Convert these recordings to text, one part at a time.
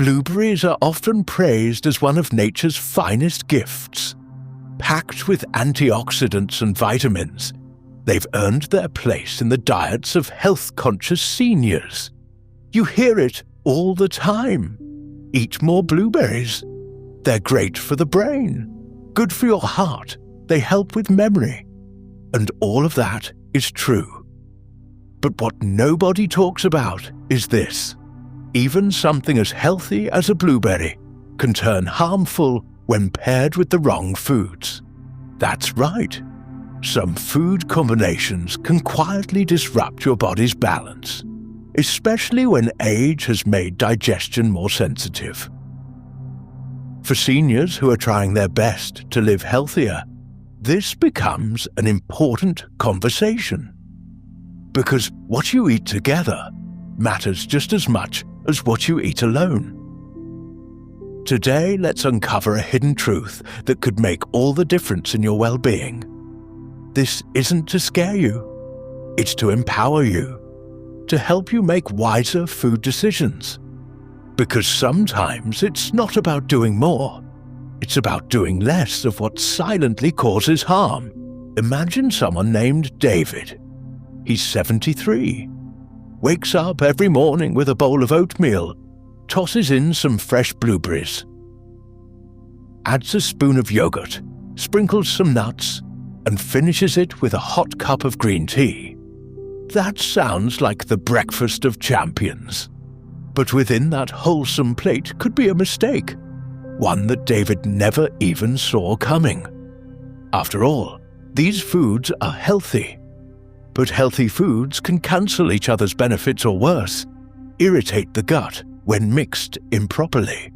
Blueberries are often praised as one of nature's finest gifts. Packed with antioxidants and vitamins, they've earned their place in the diets of health-conscious seniors. You hear it all the time. Eat more blueberries. They're great for the brain, good for your heart, they help with memory. And all of that is true. But what nobody talks about is this. Even something as healthy as a blueberry can turn harmful when paired with the wrong foods. That's right. Some food combinations can quietly disrupt your body's balance, especially when age has made digestion more sensitive. For seniors who are trying their best to live healthier, this becomes an important conversation. Because what you eat together matters just as much as what you eat alone. Today, let's uncover a hidden truth that could make all the difference in your well-being. This isn't to scare you, it's to empower you, to help you make wiser food decisions. Because sometimes it's not about doing more, it's about doing less of what silently causes harm. Imagine someone named David. He's 73. Wakes up every morning with a bowl of oatmeal, tosses in some fresh blueberries, adds a spoon of yogurt, sprinkles some nuts, and finishes it with a hot cup of green tea. That sounds like the breakfast of champions. But within that wholesome plate could be a mistake, one that David never even saw coming. After all, these foods are healthy. But healthy foods can cancel each other's benefits or worse, irritate the gut when mixed improperly.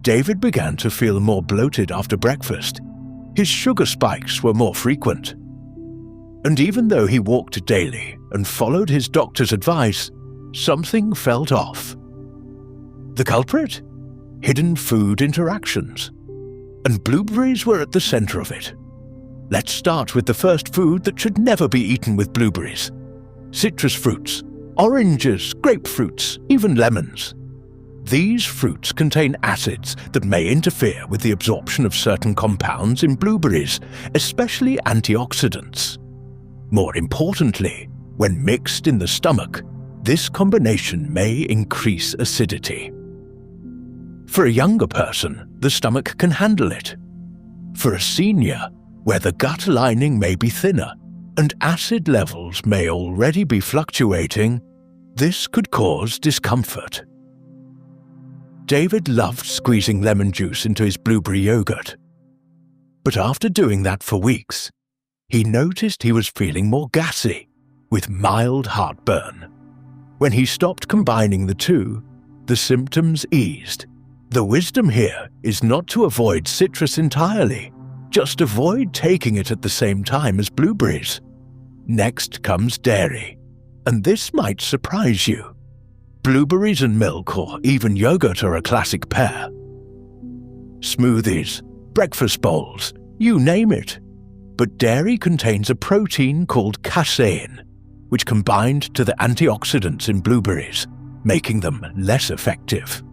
David began to feel more bloated after breakfast. His sugar spikes were more frequent. And even though he walked daily and followed his doctor's advice, something felt off. The culprit? Hidden food interactions. And blueberries were at the center of it. Let's start with the first food that should never be eaten with blueberries. Citrus fruits, oranges, grapefruits, even lemons. These fruits contain acids that may interfere with the absorption of certain compounds in blueberries, especially antioxidants. More importantly, when mixed in the stomach, this combination may increase acidity. For a younger person, the stomach can handle it. For a senior, where the gut lining may be thinner and acid levels may already be fluctuating, this could cause discomfort. David loved squeezing lemon juice into his blueberry yogurt. But after doing that for weeks, he noticed he was feeling more gassy, with mild heartburn. When he stopped combining the two, the symptoms eased. The wisdom here is not to avoid citrus entirely. Just avoid taking it at the same time as blueberries. Next comes dairy, and this might surprise you. Blueberries and milk or even yogurt are a classic pair. Smoothies, breakfast bowls, you name it. But dairy contains a protein called casein, which combined to the antioxidants in blueberries, making them less effective.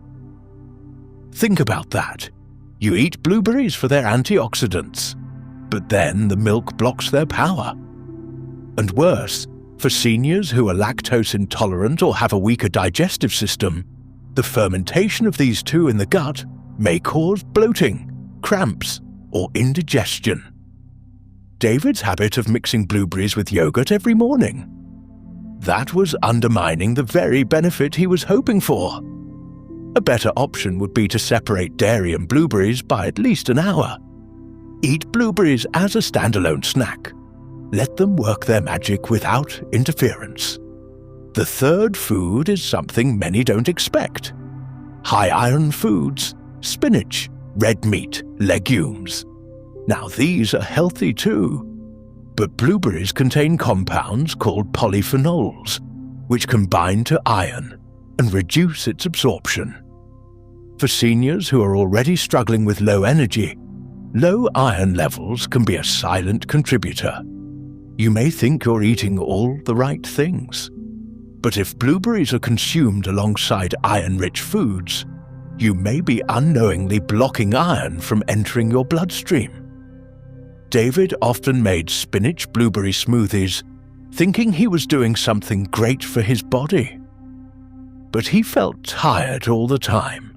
Think about that. You eat blueberries for their antioxidants, but then the milk blocks their power. And worse, for seniors who are lactose intolerant or have a weaker digestive system, the fermentation of these two in the gut may cause bloating, cramps, or indigestion. David's habit of mixing blueberries with yogurt every morning. That was undermining the very benefit he was hoping for. A better option would be to separate dairy and blueberries by at least an hour. Eat blueberries as a standalone snack. Let them work their magic without interference. The third food is something many don't expect. High-iron foods, spinach, red meat, legumes. Now these are healthy too, but blueberries contain compounds called polyphenols, which combine to iron and reduce its absorption. For seniors who are already struggling with low energy, low iron levels can be a silent contributor. You may think you're eating all the right things, but if blueberries are consumed alongside iron-rich foods, you may be unknowingly blocking iron from entering your bloodstream. David often made spinach blueberry smoothies, thinking he was doing something great for his body. But he felt tired all the time.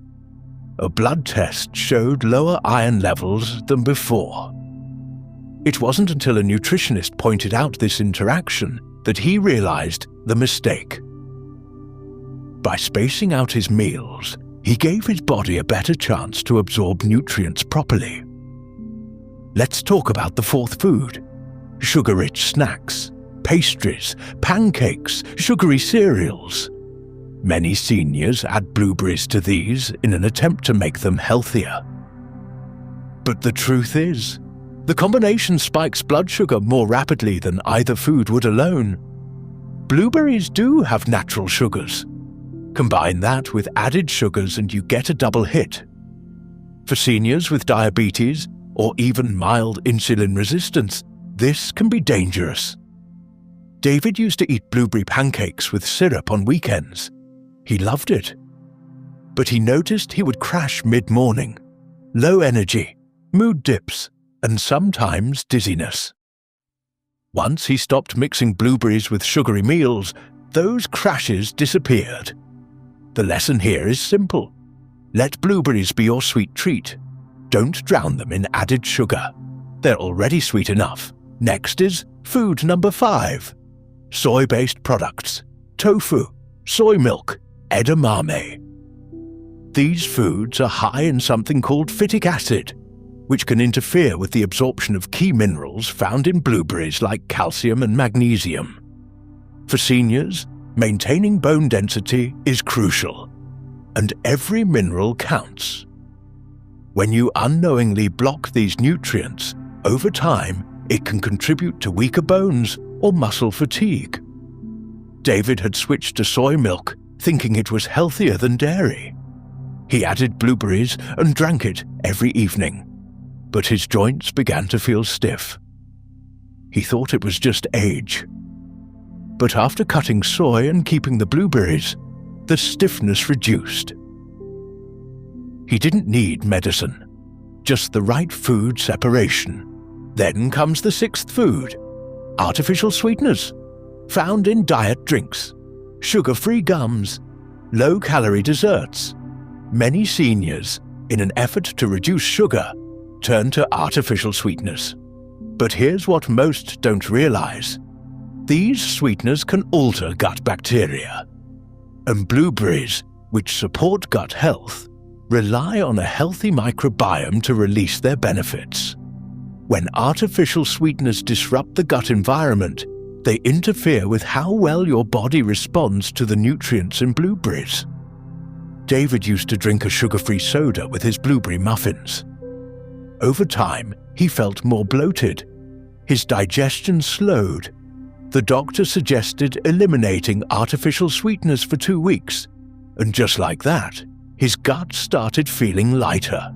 A blood test showed lower iron levels than before. It wasn't until a nutritionist pointed out this interaction that he realized the mistake. By spacing out his meals, he gave his body a better chance to absorb nutrients properly. Let's talk about the fourth food: sugar-rich snacks, pastries, pancakes, sugary cereals. Many seniors add blueberries to these in an attempt to make them healthier. But the truth is, the combination spikes blood sugar more rapidly than either food would alone. Blueberries do have natural sugars. Combine that with added sugars and you get a double hit. For seniors with diabetes or even mild insulin resistance, this can be dangerous. David used to eat blueberry pancakes with syrup on weekends. He loved it. But he noticed he would crash mid-morning, low energy, mood dips, and sometimes dizziness. Once he stopped mixing blueberries with sugary meals, those crashes disappeared. The lesson here is simple. Let blueberries be your sweet treat. Don't drown them in added sugar. They're already sweet enough. Next is food number 5. Soy-based products, tofu, soy milk, edamame. These foods are high in something called phytic acid, which can interfere with the absorption of key minerals found in blueberries like calcium and magnesium. For seniors, maintaining bone density is crucial, and every mineral counts. When you unknowingly block these nutrients, over time it can contribute to weaker bones or muscle fatigue. David had switched to soy milk, thinking it was healthier than dairy. He added blueberries and drank it every evening, but his joints began to feel stiff. He thought it was just age. But after cutting soy and keeping the blueberries, the stiffness reduced. He didn't need medicine, just the right food separation. Then comes the 6th food: artificial sweeteners, found in diet drinks, sugar-free gums, low-calorie desserts. Many seniors, in an effort to reduce sugar, turn to artificial sweeteners. But here's what most don't realize. These sweeteners can alter gut bacteria. And blueberries, which support gut health, rely on a healthy microbiome to release their benefits. When artificial sweeteners disrupt the gut environment, they interfere with how well your body responds to the nutrients in blueberries. David used to drink a sugar-free soda with his blueberry muffins. Over time, he felt more bloated. His digestion slowed. The doctor suggested eliminating artificial sweeteners for 2 weeks, and just like that, his gut started feeling lighter.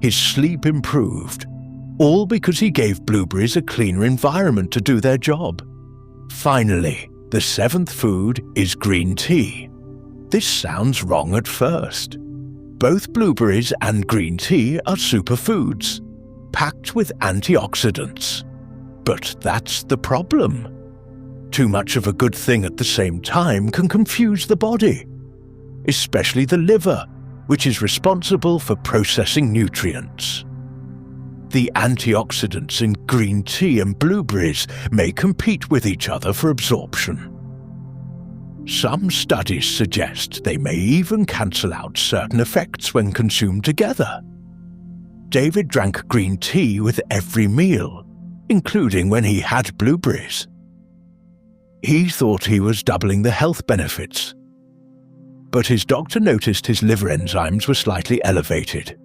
His sleep improved, all because he gave blueberries a cleaner environment to do their job. Finally, the 7th food is green tea. This sounds wrong at first. Both blueberries and green tea are superfoods, packed with antioxidants. But that's the problem. Too much of a good thing at the same time can confuse the body, especially the liver, which is responsible for processing nutrients. The antioxidants in green tea and blueberries may compete with each other for absorption. Some studies suggest they may even cancel out certain effects when consumed together. David drank green tea with every meal, including when he had blueberries. He thought he was doubling the health benefits. But his doctor noticed his liver enzymes were slightly elevated.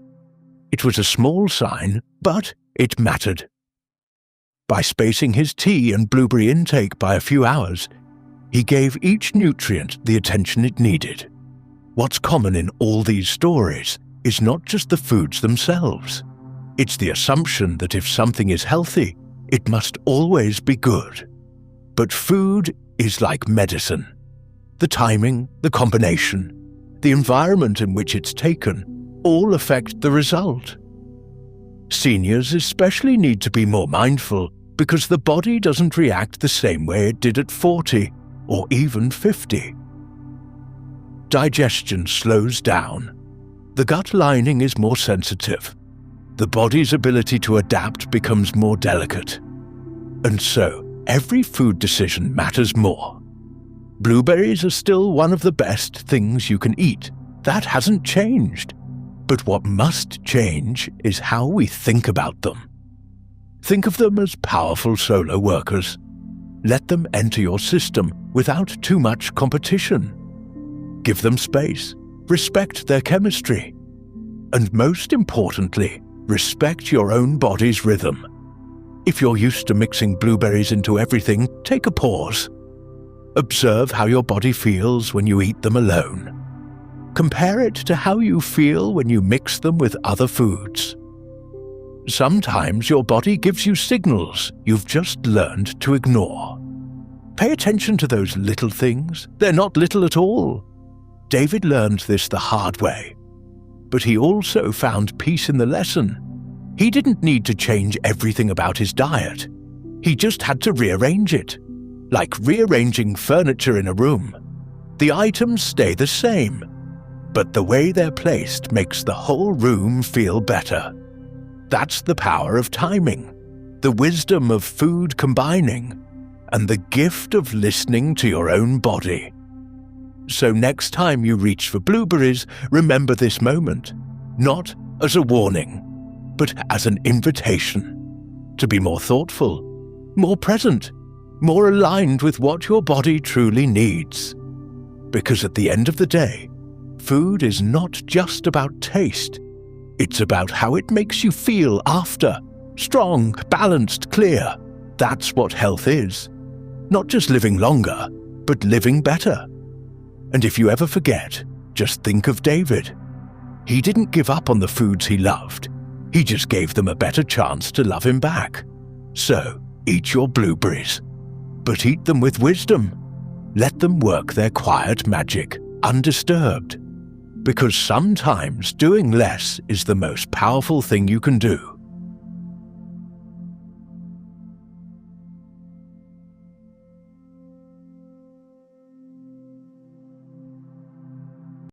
It was a small sign, but it mattered. By spacing his tea and blueberry intake by a few hours, he gave each nutrient the attention it needed. What's common in all these stories is not just the foods themselves. It's the assumption that if something is healthy, it must always be good. But food is like medicine. The timing, the combination, the environment in which it's taken, all affect the result. Seniors especially need to be more mindful because the body doesn't react the same way it did at 40 or even 50. Digestion slows down. The gut lining is more sensitive. The body's ability to adapt becomes more delicate. And so, every food decision matters more. Blueberries are still one of the best things you can eat. That hasn't changed. But what must change is how we think about them. Think of them as powerful solar workers. Let them enter your system without too much competition. Give them space, respect their chemistry, and most importantly, respect your own body's rhythm. If you're used to mixing blueberries into everything, take a pause. Observe how your body feels when you eat them alone. Compare it to how you feel when you mix them with other foods. Sometimes your body gives you signals you've just learned to ignore. Pay attention to those little things. They're not little at all. David learned this the hard way. But he also found peace in the lesson. He didn't need to change everything about his diet. He just had to rearrange it. Like rearranging furniture in a room. The items stay the same, but the way they're placed makes the whole room feel better. That's the power of timing, the wisdom of food combining, and the gift of listening to your own body. So next time you reach for blueberries, remember this moment, not as a warning, but as an invitation to be more thoughtful, more present, more aligned with what your body truly needs. Because at the end of the day, food is not just about taste. It's about how it makes you feel after. Strong, balanced, clear. That's what health is. Not just living longer, but living better. And if you ever forget, just think of David. He didn't give up on the foods he loved. He just gave them a better chance to love him back. So, eat your blueberries. But eat them with wisdom. Let them work their quiet magic, undisturbed. Because sometimes doing less is the most powerful thing you can do.